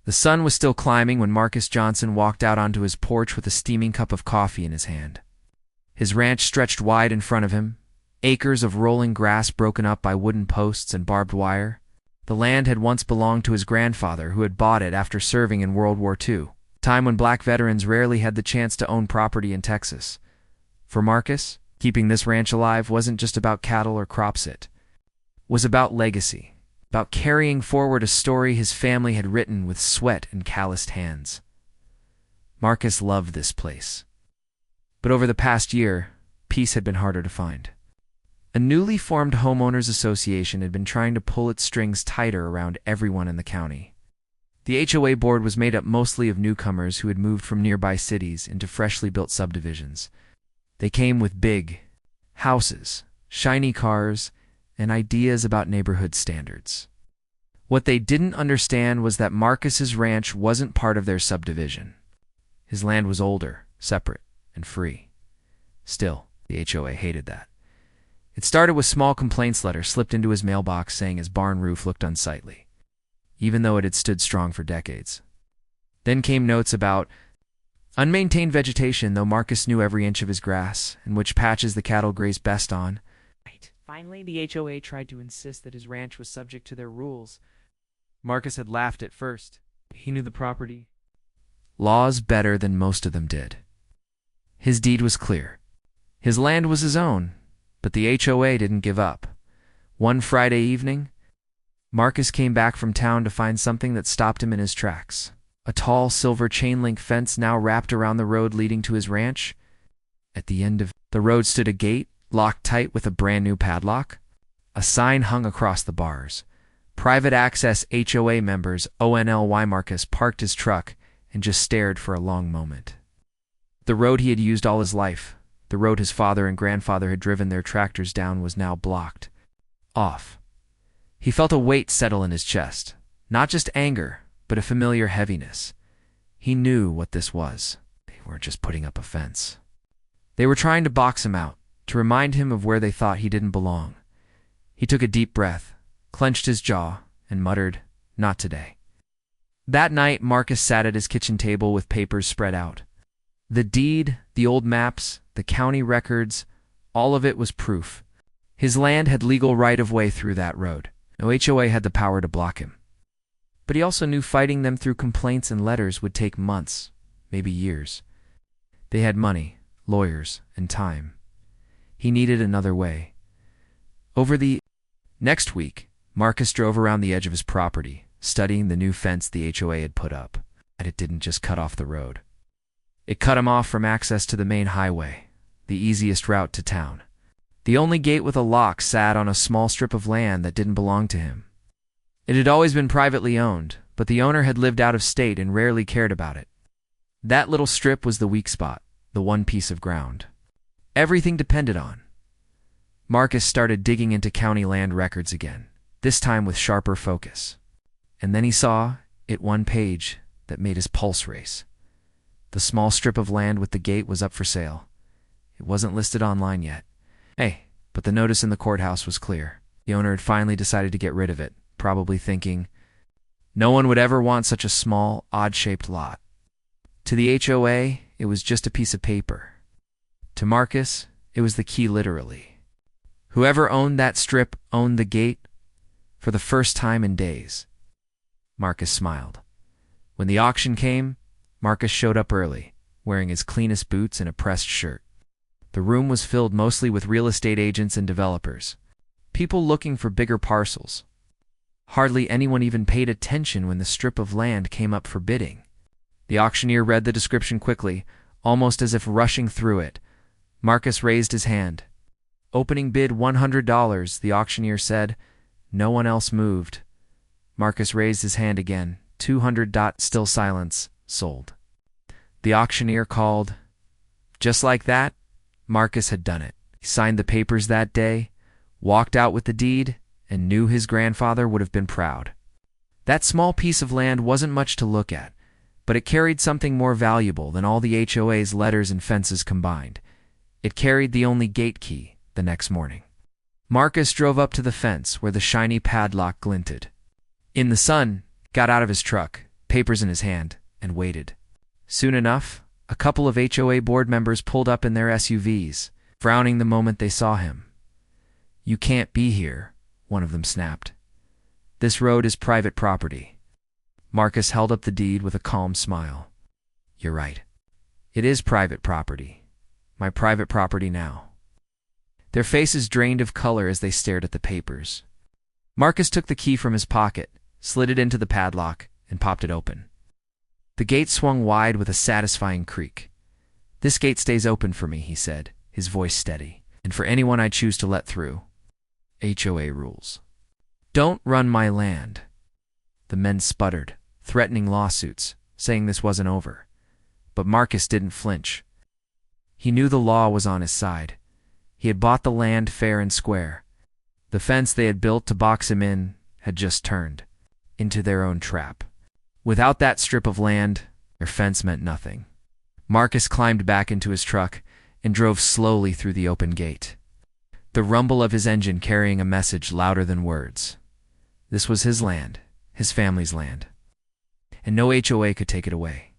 The sun was still climbing when Marcus Johnson walked out onto his porch with a steaming cup of coffee in his hand. His ranch stretched wide in front of him, acres of rolling grass broken up by wooden posts and barbed wire. The land had once belonged to his grandfather, who had bought it after serving in World War II, a time when black veterans rarely had the chance to own property in Texas. For Marcus, keeping this ranch alive wasn't just about cattle or crops, it was about legacy. About carrying forward a story his family had written with sweat and calloused hands. Marcus loved this place. But over the past year, peace had been harder to find. A newly formed homeowners association had been trying to pull its strings tighter around everyone in the county. The HOA board was made up mostly of newcomers who had moved from nearby cities into freshly built subdivisions. They came with big houses, shiny cars, and ideas about neighborhood standards. What they didn't understand was that Marcus's ranch wasn't part of their subdivision. His land was older, separate, and free. Still, the HOA hated that. It started with small complaints letters slipped into his mailbox saying his barn roof looked unsightly, even though it had stood strong for decades. Then came notes about unmaintained vegetation, though Marcus knew every inch of his grass and which patches the cattle grazed best on. Finally, the HOA tried to insist that his ranch was subject to their rules. Marcus had laughed at first. He knew the property laws better than most of them did. His deed was clear. His land was his own, but the HOA didn't give up. One Friday evening, Marcus came back from town to find something that stopped him in his tracks. A tall silver chain-link fence now wrapped around the road leading to his ranch. At the end of the road stood a gate, locked tight with a brand-new padlock. A sign hung across the bars. Private access HOA members ONLY. Marcus parked his truck and just stared for a long moment. The road he had used all his life, the road his father and grandfather had driven their tractors down, was now blocked off. He felt a weight settle in his chest, not just anger, but a familiar heaviness. He knew what this was. They weren't just putting up a fence. They were trying to box him out, to remind him of where they thought he didn't belong. He took a deep breath, clenched his jaw, and muttered, "Not today." That night, Marcus sat at his kitchen table with papers spread out. The deed, the old maps, the county records, all of it was proof. His land had legal right-of-way through that road. No HOA had the power to block him. But he also knew fighting them through complaints and letters would take months, maybe years. They had money, lawyers, and time. He needed another way. Over the next week, Marcus drove around the edge of his property, studying the new fence the HOA had put up. And it didn't just cut off the road. It cut him off from access to the main highway, the easiest route to town. The only gate with a lock sat on a small strip of land that didn't belong to him. It had always been privately owned, but the owner had lived out of state and rarely cared about it. That little strip was the weak spot, the one piece of ground everything depended on. Marcus started digging into county land records again, this time with sharper focus. And then he saw it one page that made his pulse race. The small strip of land with the gate was up for sale. It wasn't listed online yet. But the notice in the courthouse was clear. The owner had finally decided to get rid of it, probably thinking, no one would ever want such a small, odd-shaped lot. To the HOA, it was just a piece of paper. To Marcus, it was the key literally. Whoever owned that strip owned the gate for the first time in days. Marcus smiled. When the auction came, Marcus showed up early, wearing his cleanest boots and a pressed shirt. The room was filled mostly with real estate agents and developers, people looking for bigger parcels. Hardly anyone even paid attention when the strip of land came up for bidding. The auctioneer read the description quickly, almost as if rushing through it. Marcus raised his hand. Opening bid $100, the auctioneer said. No one else moved. Marcus raised his hand again. 200. Still silence. Sold. The auctioneer called. Just like that, Marcus had done it. He signed the papers that day, walked out with the deed, and knew his grandfather would have been proud. That small piece of land wasn't much to look at, but it carried something more valuable than all the HOA's letters and fences combined. It carried the only gate key the next morning. Marcus drove up to the fence where the shiny padlock glinted. In the sun, got out of his truck, papers in his hand, and waited. Soon enough, a couple of HOA board members pulled up in their SUVs, frowning the moment they saw him. "You can't be here," one of them snapped. "This road is private property." Marcus held up the deed with a calm smile. "You're right. It is private property. My private property now." Their faces drained of color as they stared at the papers. Marcus took the key from his pocket, slid it into the padlock, and popped it open. The gate swung wide with a satisfying creak. "This gate stays open for me," he said, his voice steady, "and for anyone I choose to let through. HOA rules. Don't run my land." The men sputtered, threatening lawsuits, saying this wasn't over. But Marcus didn't flinch. He knew the law was on his side. He had bought the land fair and square. The fence they had built to box him in had just turned into their own trap. Without that strip of land, their fence meant nothing. Marcus climbed back into his truck and drove slowly through the open gate, the rumble of his engine carrying a message louder than words. This was his land, his family's land, and no HOA could take it away.